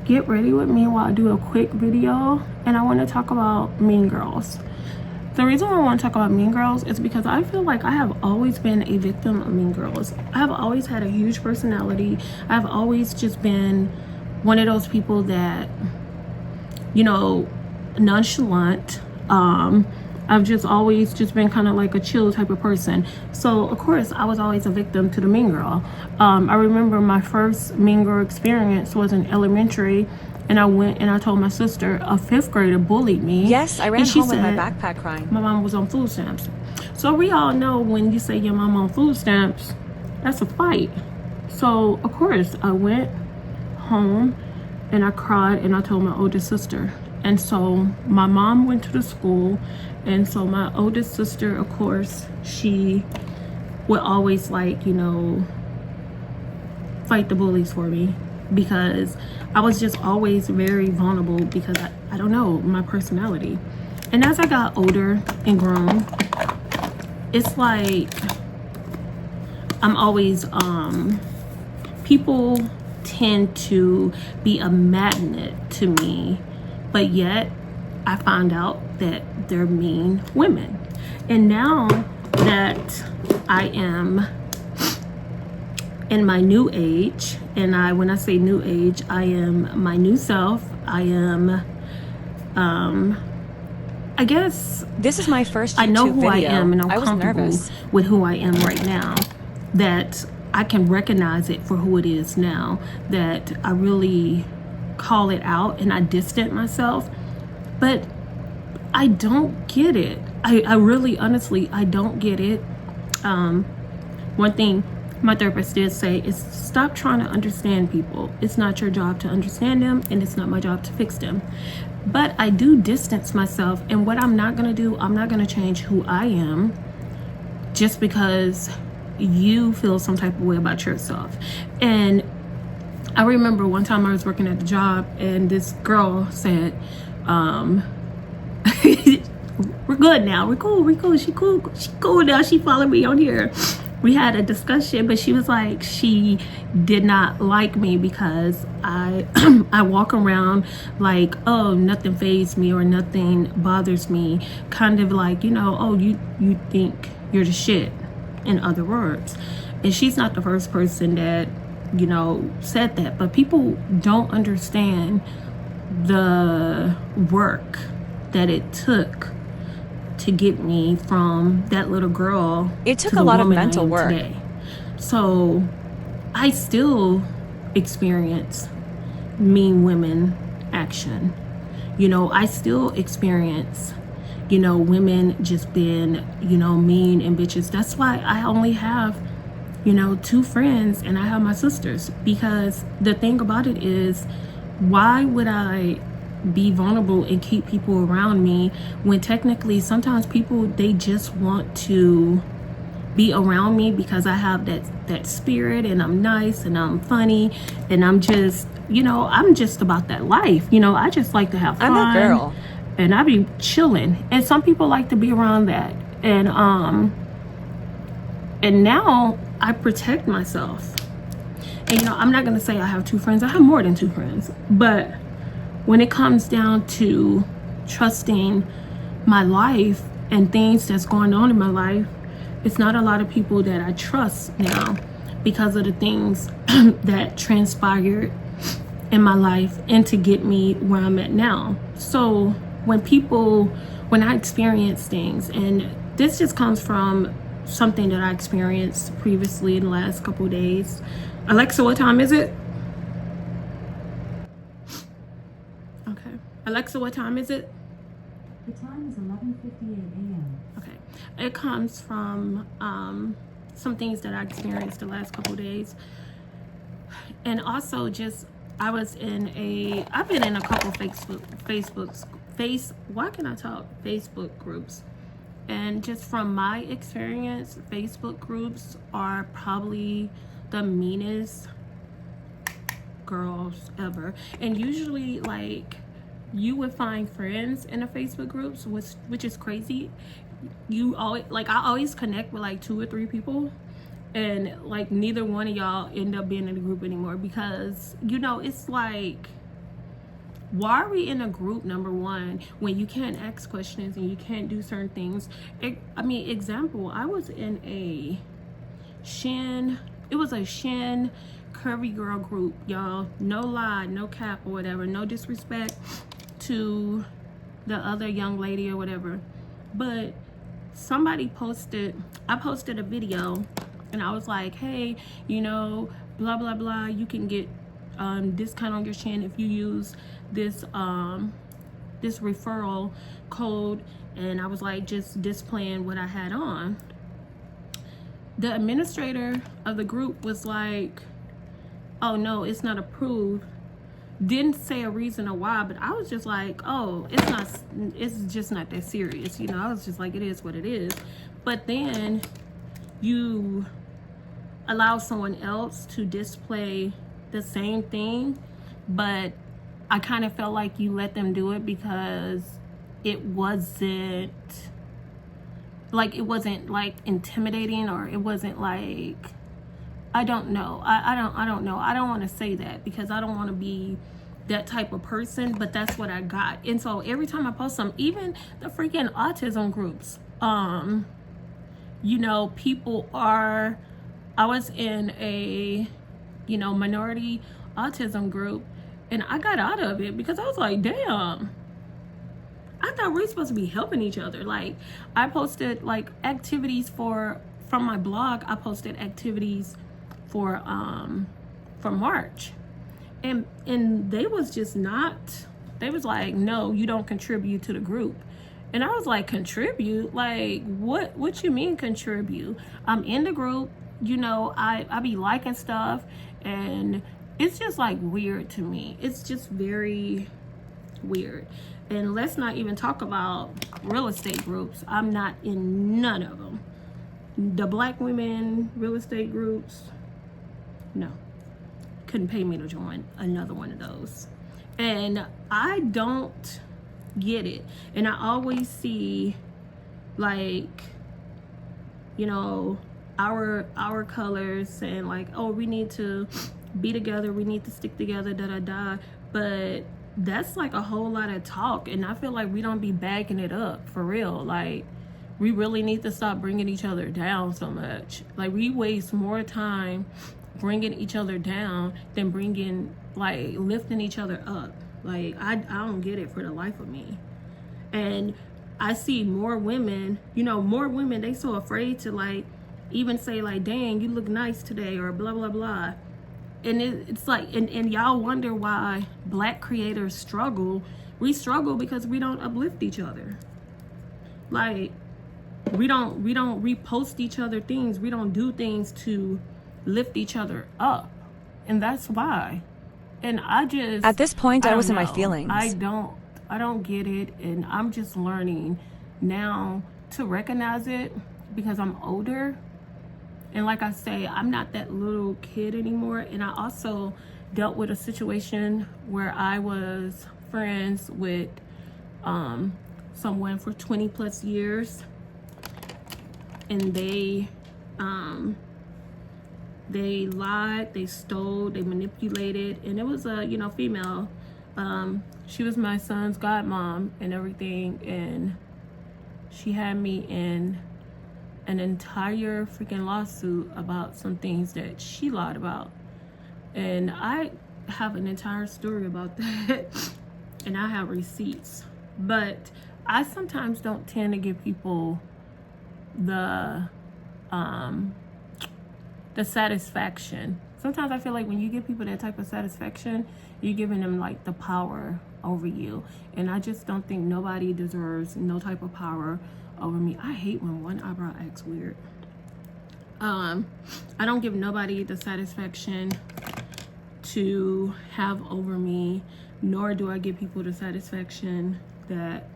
get ready with me while I do a quick video, and I want to talk about Mean Girls. The reason why I want to talk about Mean Girls is because I feel like I have always been a victim of Mean Girls. I have always had a huge personality. I've always just been one of those people that, you know, nonchalant. I've just always just been kind of like a chill type of person. So of course I was always a victim to the mean girl. I remember my first mean girl experience was in elementary, and I went and I told my sister a fifth grader bullied me. Yes, I ran home with my backpack crying. My mom was on food stamps. So we all know when you say your mom on food stamps, that's a fight. So of course I went home and I cried and I told my oldest sister. And so my mom went to the school, and so my oldest sister, of course, she would always, like, you know, fight the bullies for me, because I was just always very vulnerable because I don't know, my personality. And as I got older and grown, it's like I'm always people tend to be a magnet to me, but yet I found out that they're mean women. And now that I am in my new age, and when I say new age, I am my new self. I am I guess this is my first YouTube I know who video. I am, and I'm I was comfortable nervous with who I am right now, that I can recognize it for who it is now, that I really call it out and I distance myself. But I don't get it. I really, honestly, I don't get it. One thing my therapist did say is stop trying to understand people. It's not your job to understand them, and it's not my job to fix them. But I do distance myself, and what I'm not gonna do, I'm not gonna change who I am just because you feel some type of way about yourself. And I remember one time I was working at the job, and this girl said, we're good now, we're cool, she cool now, she followed me on here. We had a discussion, but she was like, she did not like me because I I walk around like, oh, nothing fazed me or nothing bothers me, kind of like, you know, oh, you think you're the shit, in other words. And she's not the first person that, you know, said that, but people don't understand the work that it took to get me from that little girl. It took to a the lot of woman mental work today. So I still experience mean women action. You know, I still experience, you know, women just being, you know, mean and bitches. That's why I only have, you know, 2 friends, and I have my sisters, because the thing about it is, why would I be vulnerable and keep people around me when technically sometimes people, they just want to be around me because I have that spirit, and I'm nice and I'm funny, and I'm just, you know, I'm just about that life. You know, I just like to have fun. I'm that girl, and I be chilling, and some people like to be around that. And now I protect myself. And, you know, I'm not gonna say I have 2 friends. I have more than 2 friends. But when it comes down to trusting my life and things that's going on in my life, it's not a lot of people that I trust now because of the things that transpired in my life and to get me where I'm at now. So when I experience things, and this just comes from something that I experienced previously in the last couple of days. Alexa, what time is it? Okay. Alexa, what time is it? The time is 11:58 a.m. Okay. It comes from some things that I experienced the last couple of days. And also just, I've been in a couple Facebook groups. And just from my experience, Facebook groups are probably the meanest girls ever. And usually, like, you would find friends in the Facebook groups, which is crazy. You always, like, I always connect with like 2 or 3 people, and like neither one of y'all end up being in the group anymore, because, you know, it's like Why are we in a group, number one, when you can't ask questions and you can't do certain things? Example, I was in a Shin, it was a Shin curvy girl group, y'all. No lie, no cap or whatever. No disrespect to the other young lady or whatever. But somebody posted, I posted a video and I was like, hey, you know, blah, blah, blah. You can get discount on your Shin if you use this this referral code. And I was like just displaying what I had on. The administrator of the group was like, oh no, it's not approved. Didn't say a reason or why, but I was just like, oh, it's just not that serious, you know. I was just like, it is what it is. But then you allow someone else to display the same thing, but I kind of felt like you let them do it because it wasn't like intimidating, or it wasn't like, I don't know. I don't know. I don't want to say that because I don't want to be that type of person, but that's what I got. And so every time I post some, even the freaking autism groups, you know, I was in a, you know, minority autism group, and I got out of it because I was like, damn, I thought we were supposed to be helping each other. Like, I posted like activities from my blog. I posted activities for March, and they was just not, they was like, no, you don't contribute to the group. And I was like, contribute? Like, what you mean contribute? I'm in the group, you know, I be liking stuff, and it's just like weird to me. It's just very weird. And let's not even talk about real estate groups. I'm not in none of them. The black women real estate groups, no, couldn't pay me to join another one of those. And I don't get it. And I always see, like, you know, our colors saying like, oh, we need to be together, we need to stick together, da da da. But that's like a whole lot of talk, and I feel like we don't be backing it up for real. Like, we really need to stop bringing each other down so much. Like, we waste more time bringing each other down than lifting each other up. Like, I don't get it for the life of me. And I see more women, you know, they so afraid to like even say like, dang, you look nice today, or blah blah blah. And it's like, and y'all wonder why black creators struggle. We struggle because we don't uplift each other. Like, we don't repost each other things. We don't do things to lift each other up. And that's why. And at this point, I was in my know. feelings. I don't get it. And I'm just learning now to recognize it because I'm older. And like I say, I'm not that little kid anymore. And I also dealt with a situation where I was friends with someone for 20 plus years. And they lied, they stole, they manipulated. And it was a, you know, female. She was my son's godmom and everything. And she had me in an entire freaking lawsuit about some things that she lied about. And I have an entire story about that. And I have receipts. But I sometimes don't tend to give people the satisfaction. Sometimes I feel like when you give people that type of satisfaction, you're giving them like the power over you. And I just don't think nobody deserves no type of power over me. I hate when one eyebrow acts weird. I don't give nobody the satisfaction to have over me, nor do I give people the satisfaction that,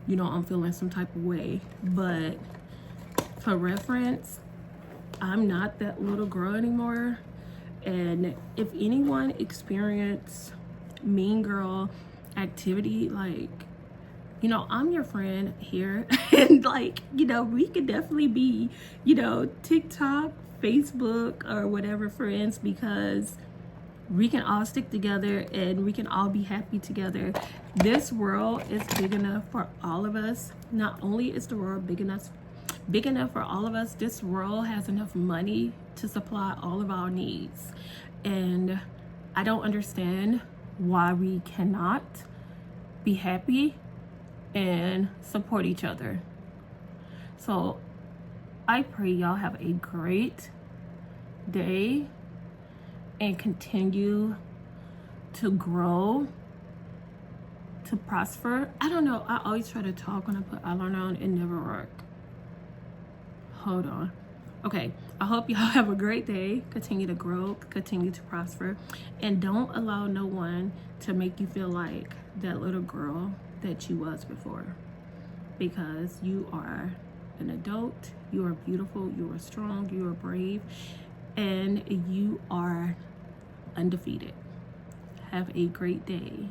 you know, I'm feeling some type of way. But for reference, I'm not that little girl anymore. And if anyone experienced mean girl activity, like, you know, I'm your friend here. And like, you know, we could definitely be, you know, TikTok, Facebook, or whatever friends, because we can all stick together and we can all be happy together. This world is big enough for all of us. Not only is the world big enough for all of us, this world has enough money to supply all of our needs. And I don't understand why we cannot be happy and support each other. So I pray y'all have a great day and continue to grow, to prosper. I don't know, I always try to talk when I put eyeliner on, it never works. Hold on. Okay, I hope y'all have a great day. Continue to grow, continue to prosper, and don't allow no one to make you feel like that little girl that you was before, because you are an adult, you are beautiful, you are strong, you are brave, and you are undefeated. Have a great day.